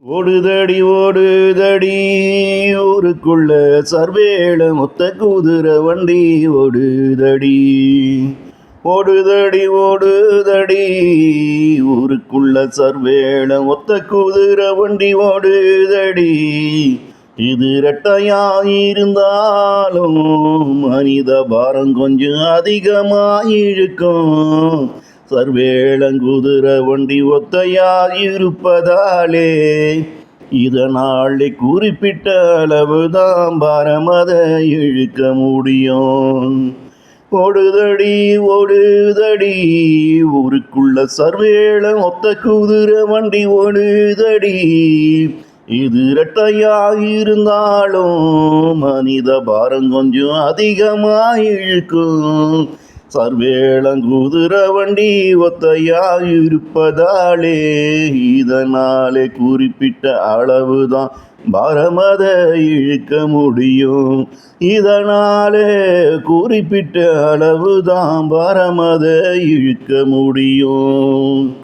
ஓடுதடி ஓடுதடி ஊருக்குள்ள சர்வேள மொத்த குதிரை வண்டி ஓடுதடி. ஓடுதடி ஓடுதடி ஊருக்குள்ள சர்வேள மொத்த குதிரை வண்டி ஓடுதடி. இது ரெட்டையாயிருந்தாலும் மனித பாரம் கொஞ்சம் அதிகமாயிருக்கும். சர்வேளங்குதிரை வண்டி ஒத்தையாயிருப்பதாலே இதனாலே குறிப்பிட்ட அளவுதான் பாரமத இழுக்க முடியும். ஓடுதடி ஓடுதடி ஊருக்குள்ள சர்வேள ஒத்த குதிரை வண்டி ஓடுதடி. இது ரெட்டையாயிருந்தாலும் மனித பாரம் கொஞ்சம் அதிகமாயிருக்கும். சர்வேளங்குதிரை வண்டி ஒத்தையாயிருப்பதாலே இதனாலே குறிப்பிட்ட அளவுதான் பாரமத இழுக்க முடியும். இதனாலே குறிப்பிட்ட அளவுதான் பாரமத இழுக்க முடியும்.